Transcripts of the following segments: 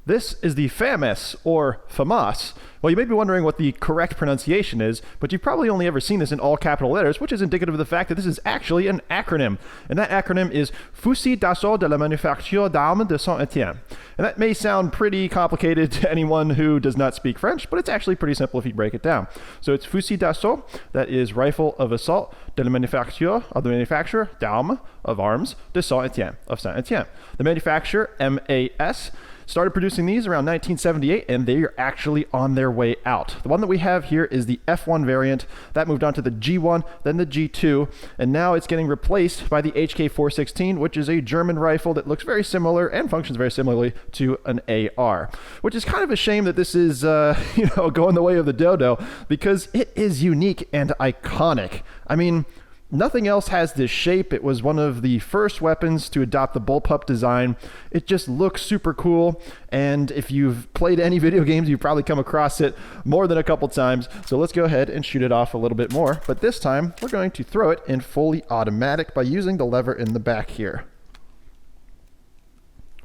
This is the FAMAS, or FAMAS. Well, you may be wondering what the correct pronunciation is, but you've probably only ever seen this in all capital letters, which is indicative of the fact that this is actually an acronym. And that acronym is Fusil d'Assaut de la Manufacture d'Armes de Saint-Étienne. And that may sound pretty complicated to anyone who does not speak French, but it's actually pretty simple if you break it down. So it's Fusil d'Assaut, that is rifle of assault, de la Manufacture, of the manufacturer, d'Armes, of arms, de Saint-Étienne, of Saint-Étienne. The manufacturer, MAS, started producing these around 1978, and they are actually on their way out. The one that we have here is the F1 variant. That moved on to the G1, then the G2, and now it's getting replaced by the HK416, which is a German rifle that looks very similar and functions very similarly to an AR, which is kind of a shame that this is going the way of the dodo, because it is unique and iconic. I mean, nothing else has this shape. It was one of the first weapons to adopt the bullpup design. It just looks super cool, and if you've played any video games, you've probably come across it more than a couple times. So let's go ahead and shoot it off a little bit more, but this time we're going to throw it in fully automatic by using the lever in the back here.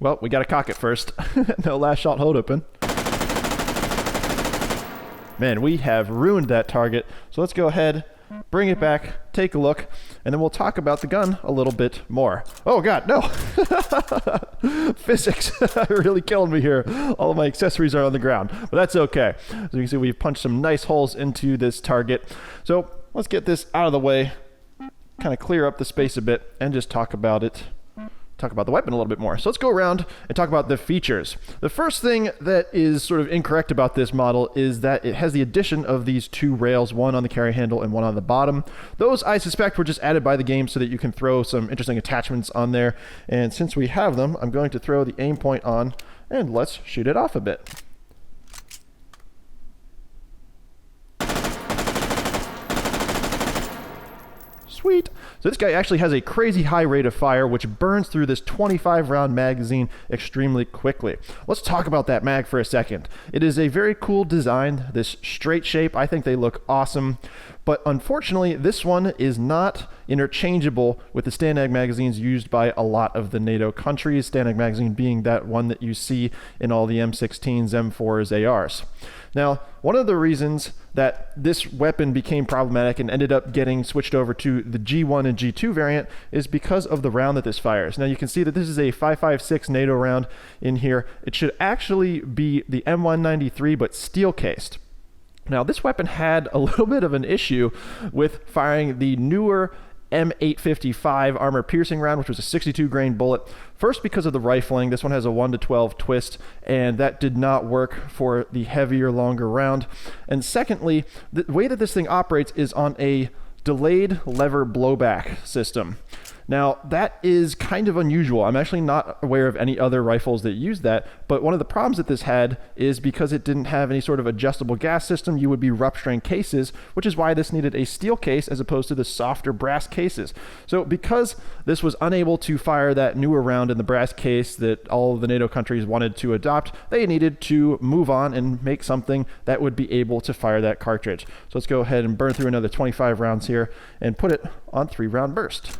Well, we got to cock it first. No last shot hold open. Man, we have ruined that target. So let's go ahead, bring it back, take a look, and then we'll talk about the gun a little bit more. Oh God, no! Physics really killing me here. All of my accessories are on the ground, but that's okay. As you can see, we've punched some nice holes into this target. So let's get this out of the way, kind of clear up the space a bit, and just talk about it. Talk about the weapon a little bit more. So let's go around and talk about the features. The first thing that is sort of incorrect about this model is that it has the addition of these two rails, one on the carry handle and one on the bottom. Those, I suspect, were just added by the game so that you can throw some interesting attachments on there. And since we have them, I'm going to throw the aim point on, and let's shoot it off a bit. Sweet. So this guy actually has a crazy high rate of fire, which burns through this 25 round magazine extremely quickly. Let's talk about that mag for a second. It is a very cool design, this straight shape. I think they look awesome, but unfortunately this one is not interchangeable with the Stanag magazines used by a lot of the NATO countries, Stanag magazine being that one that you see in all the M16s, M4s, ARs. Now, one of the reasons that this weapon became problematic and ended up getting switched over to the G1 and G2 variant is because of the round that this fires. Now, you can see that this is a 5.56 NATO round in here. It should actually be the M193, but steel cased. Now, this weapon had a little bit of an issue with firing the newer M855 armor piercing round, which was a 62 grain bullet. First, because of the rifling. This one has a 1-to-12 twist, and that did not work for the heavier, longer round. And secondly, the way that this thing operates is on a delayed lever blowback system. Now, that is kind of unusual. I'm actually not aware of any other rifles that use that, but one of the problems that this had is because it didn't have any sort of adjustable gas system, you would be rupturing cases, which is why this needed a steel case as opposed to the softer brass cases. So because this was unable to fire that newer round in the brass case that all of the NATO countries wanted to adopt, they needed to move on and make something that would be able to fire that cartridge. So let's go ahead and burn through another 25 rounds here and put it on 3-round burst.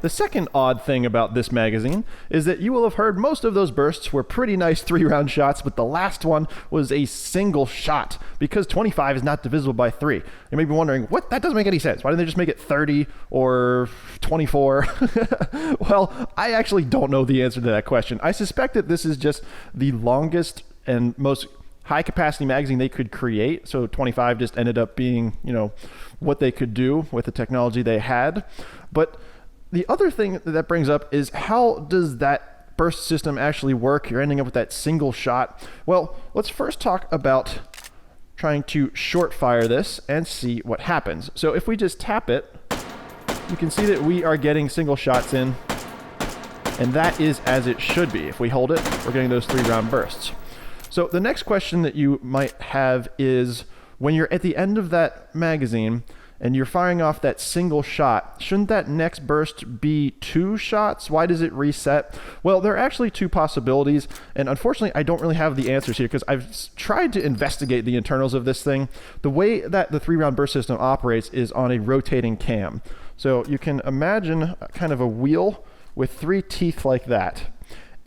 The second odd thing about this magazine is that you will have heard most of those bursts were pretty nice 3-round shots, but the last one was a single shot because 25 is not divisible by 3. You may be wondering, what? That doesn't make any sense. Why didn't they just make it 30 or 24? Well, I actually don't know the answer to that question. I suspect that this is just the longest and most high capacity magazine they could create. So 25 just ended up being, what they could do with the technology they had. But the other thing that brings up is, how does that burst system actually work? You're ending up with that single shot. Well, let's first talk about trying to short fire this and see what happens. So if we just tap it, you can see that we are getting single shots in, and that is as it should be. If we hold it, we're getting those 3-round bursts. So the next question that you might have is, when you're at the end of that magazine and you're firing off that single shot, shouldn't that next burst be 2 shots? Why does it reset? Well, there are actually 2 possibilities, and unfortunately, I don't really have the answers here because I've tried to investigate the internals of this thing. The way that the 3-round burst system operates is on a rotating cam. So you can imagine kind of a wheel with 3 teeth like that.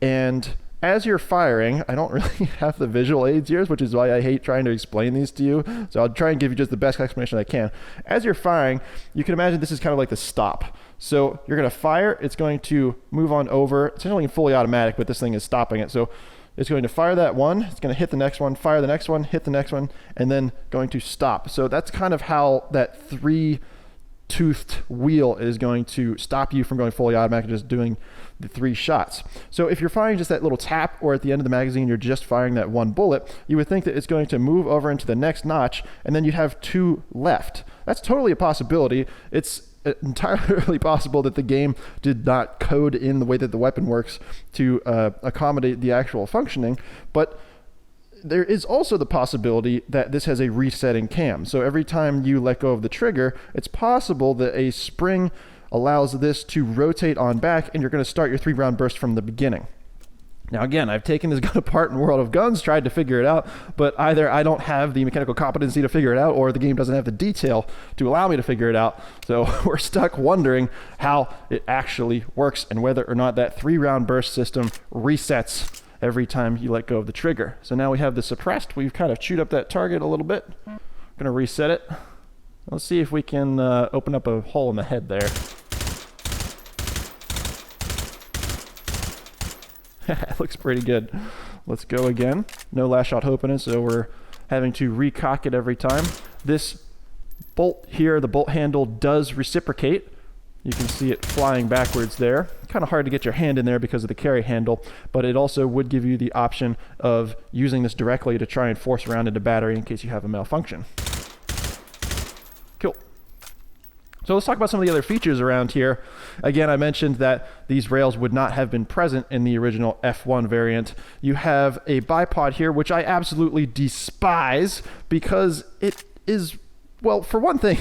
And as you're firing, I don't really have the visual aids here, which is why I hate trying to explain these to you. So I'll try and give you just the best explanation I can. As you're firing, you can imagine this is kind of like the stop. So you're going to fire, it's going to move on over. It's only fully automatic, but this thing is stopping it. So it's going to fire that one, it's going to hit the next one, fire the next one, hit the next one, and then going to stop. So that's kind of how that 3-toothed wheel is going to stop you from going fully automatic, just doing the 3 shots. So if you're firing just that little tap, or at the end of the magazine you're just firing that 1 bullet, you would think that it's going to move over into the next notch, and then you'd have 2 left. That's totally a possibility. It's entirely possible that the game did not code in the way that the weapon works to accommodate the actual functioning, but there is also the possibility that this has a resetting cam. So every time you let go of the trigger, it's possible that a spring allows this to rotate on back, and you're going to start your 3-round burst from the beginning. Now again, I've taken this gun apart in World of Guns, tried to figure it out, but either I don't have the mechanical competency to figure it out, or the game doesn't have the detail to allow me to figure it out. So we're stuck wondering how it actually works and whether or not that 3-round burst system resets every time you let go of the trigger. So now we have the suppressed. We've kind of chewed up that target a little bit. I'm going to reset it. Let's see if we can open up a hole in the head there. It looks pretty good. Let's go again. No last shot hope in it, so we're having to recock it every time. This bolt here, the bolt handle, does reciprocate. You can see it flying backwards there. Kind of hard to get your hand in there because of the carry handle, but it also would give you the option of using this directly to try and force around into battery in case you have a malfunction. Cool. So let's talk about some of the other features around here. Again, I mentioned that these rails would not have been present in the original F1 variant. You have a bipod here, which I absolutely despise because it is, well, for one thing,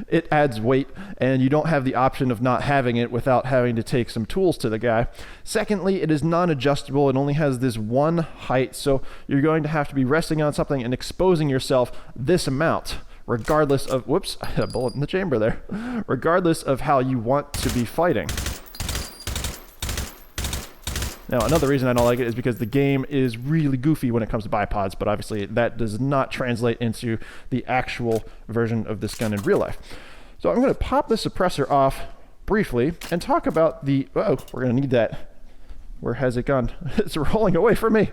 it adds weight, and you don't have the option of not having it without having to take some tools to the guy. Secondly, it is non-adjustable. It only has this one height, so you're going to have to be resting on something and exposing yourself this amount, regardless of, whoops, I had a bullet in the chamber there, regardless of how you want to be fighting. Now, another reason I don't like it is because the game is really goofy when it comes to bipods, but obviously that does not translate into the actual version of this gun in real life. So I'm going to pop the suppressor off briefly and talk about the, oh, we're going to need that. Where has it gone? It's rolling away from me.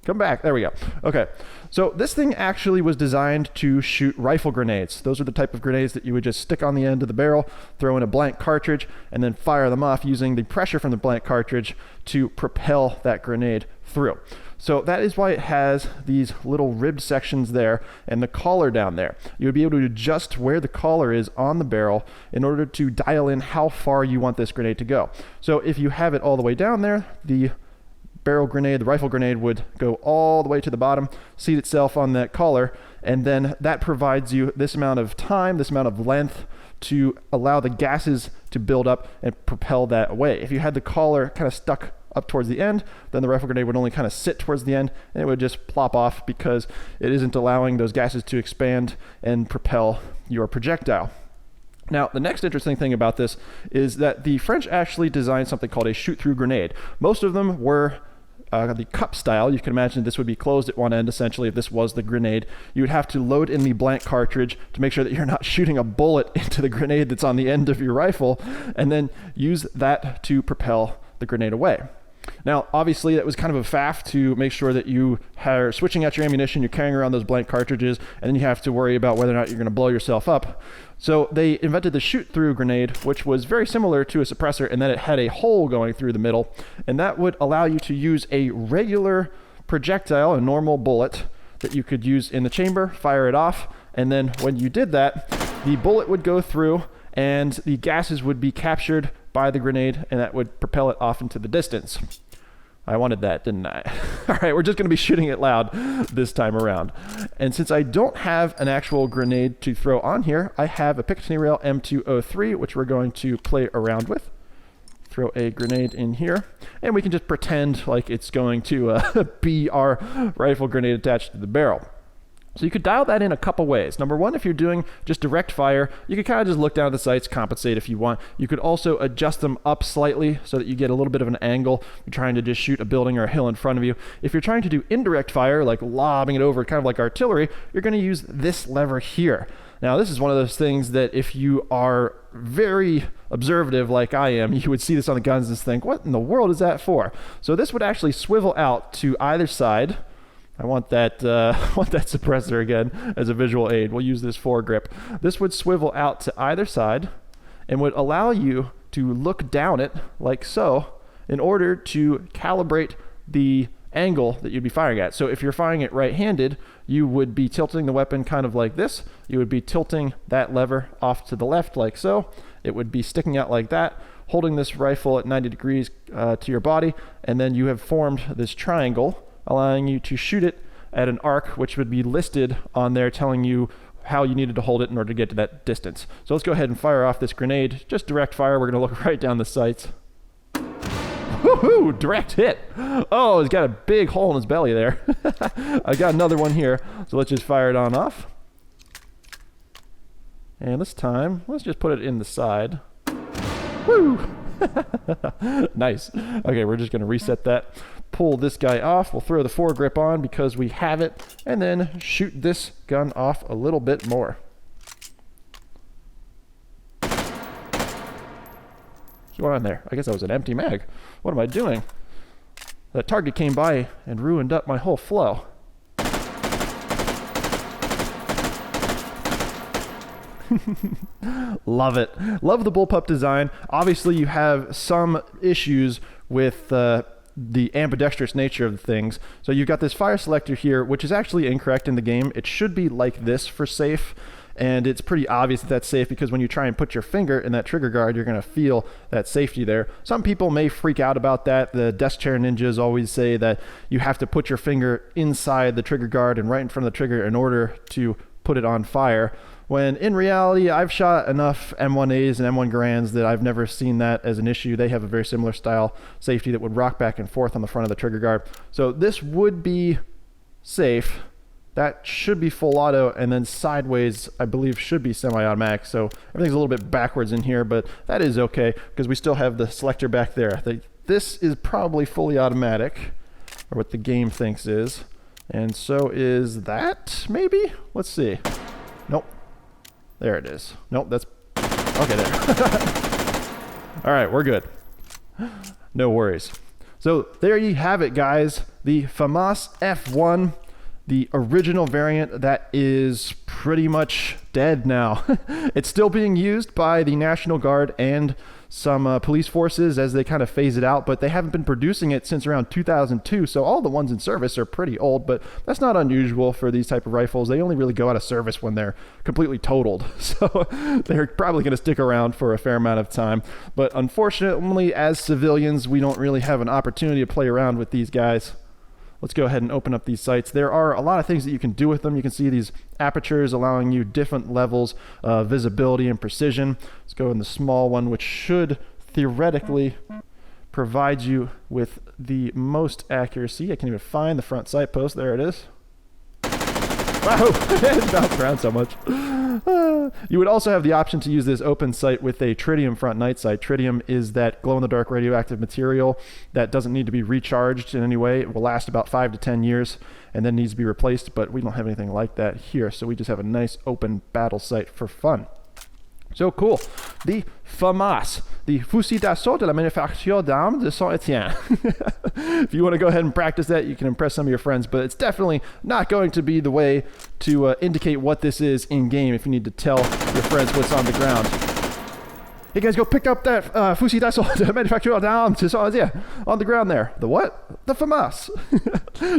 Come back. There we go. Okay. So this thing actually was designed to shoot rifle grenades. Those are the type of grenades that you would just stick on the end of the barrel, throw in a blank cartridge, and then fire them off using the pressure from the blank cartridge to propel that grenade through. So that is why it has these little ribbed sections there and the collar down there. You would be able to adjust where the collar is on the barrel in order to dial in how far you want this grenade to go. So if you have it all the way down there, the barrel grenade, the rifle grenade would go all the way to the bottom, seat itself on that collar, and then that provides you this amount of time, this amount of length to allow the gases to build up and propel that away. If you had the collar kind of stuck up towards the end, then the rifle grenade would only kind of sit towards the end and it would just plop off because it isn't allowing those gases to expand and propel your projectile. Now, the next interesting thing about this is that the French actually designed something called a shoot-through grenade. Most of them were the cup style. You can imagine this would be closed at one end, essentially, if this was the grenade. You would have to load in the blank cartridge to make sure that you're not shooting a bullet into the grenade that's on the end of your rifle, and then use that to propel the grenade away. Now, obviously, that was kind of a faff to make sure that you are switching out your ammunition, you're carrying around those blank cartridges, and then you have to worry about whether or not you're going to blow yourself up. So they invented the shoot-through grenade, which was very similar to a suppressor in that it had a hole going through the middle, and that would allow you to use a regular projectile, a normal bullet, that you could use in the chamber, fire it off, and then when you did that, the bullet would go through, and the gases would be captured by the grenade, and that would propel it off into the distance. I wanted that, didn't I? All right, we're just going to be shooting it loud this time around. And since I don't have an actual grenade to throw on here, I have a Picatinny Rail M203, which we're going to play around with. Throw a grenade in here, and we can just pretend like it's going to be our rifle grenade attached to the barrel. So you could dial that in a couple ways. Number one, if you're doing just direct fire, you could kind of just look down at the sights, compensate if you want. You could also adjust them up slightly so that you get a little bit of an angle. You're trying to just shoot a building or a hill in front of you. If you're trying to do indirect fire, like lobbing it over, kind of like artillery, you're going to use this lever here. Now, this is one of those things that if you are very observative like I am, you would see this on the guns and think, what in the world is that for? So this would actually swivel out to either side. I want that suppressor again as a visual aid. We'll use this foregrip. This would swivel out to either side and would allow you to look down it like so in order to calibrate the angle that you'd be firing at. So if you're firing it right-handed, you would be tilting the weapon kind of like this. You would be tilting that lever off to the left like so. It would be sticking out like that, holding this rifle at 90 degrees to your body, and then you have formed this triangle, allowing you to shoot it at an arc, which would be listed on there telling you how you needed to hold it in order to get to that distance. So let's go ahead and fire off this grenade. Just direct fire. We're going to look right down the sights. Woohoo! Direct hit. Oh, he's got a big hole in his belly there. I got another one here. So let's just fire it on off. And this time, let's just put it in the side. Woo! Nice. Okay, we're just going to reset that. Pull this guy off. We'll throw the foregrip on because we have it. And then shoot this gun off a little bit more. What's going on there? I guess that was an empty mag. What am I doing? That target came by and ruined up my whole flow. Love it. Love the bullpup design. Obviously, you have some issues with the ambidextrous nature of things. So you've got this fire selector here, which is actually incorrect in the game. It should be like this for safe. And it's pretty obvious that that's safe because when you try and put your finger in that trigger guard, you're going to feel that safety there. Some people may freak out about that. The desk chair ninjas always say that you have to put your finger inside the trigger guard and right in front of the trigger in order to put it on fire. When in reality, I've shot enough M1As and M1 Garands that I've never seen that as an issue. They have a very similar style safety that would rock back and forth on the front of the trigger guard. So this would be safe. That should be full auto, and then sideways, I believe, should be semi-automatic. So everything's a little bit backwards in here, but that is okay because we still have the selector back there. This is probably fully automatic, or what the game thinks is. And so is that, maybe? Let's see. Nope. There it is. Nope, that's... Okay, there. All right, we're good. No worries. So there you have it, guys. The FAMAS F1. The original variant that is pretty much dead now. It's still being used by the National Guard and some police forces as they kind of phase it out, but they haven't been producing it since around 2002, so all the ones in service are pretty old, but that's not unusual for these type of rifles. They only really go out of service when they're completely totaled, so they're probably going to stick around for a fair amount of time. But unfortunately, as civilians, we don't really have an opportunity to play around with these guys. Let's go ahead and open up these sights. There are a lot of things that you can do with them. You can see these apertures allowing you different levels of visibility and precision. Let's go in the small one, which should theoretically provide you with the most accuracy. I can't even find the front sight post. There it is. Wow, it bounced around so much. You would also have the option to use this open sight with a tritium front night sight. Tritium is that glow-in-the-dark radioactive material that doesn't need to be recharged in any way. It will last about 5 to 10 years and then needs to be replaced, but we don't have anything like that here, so we just have a nice open battle sight for fun. So cool. The FAMAS, the Fusil d'Assaut de la Manufacture d'Armes de Saint-Étienne. If you want to go ahead and practice that, you can impress some of your friends, but it's definitely not going to be the way to indicate what this is in-game if you need to tell your friends what's on the ground. Hey guys, go pick up that Fusil d'Assaut de la Manufacture d'Armes de Saint-Étienne on the ground there. The what? The FAMAS.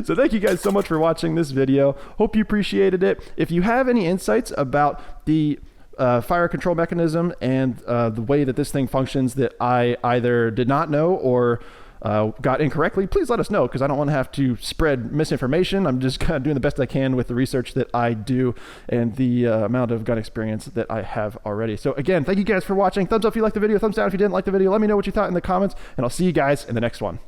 So thank you guys so much for watching this video. Hope you appreciated it. If you have any insights about the fire control mechanism and the way that this thing functions that I either did not know or got incorrectly, please let us know, because I don't want to have to spread misinformation. I'm just kind of doing the best I can with the research that I do and the amount of gun experience that I have already. So again, thank you guys for watching. Thumbs up if you liked the video, thumbs down if you didn't like the video. Let me know what you thought in the comments, and I'll see you guys in the next one.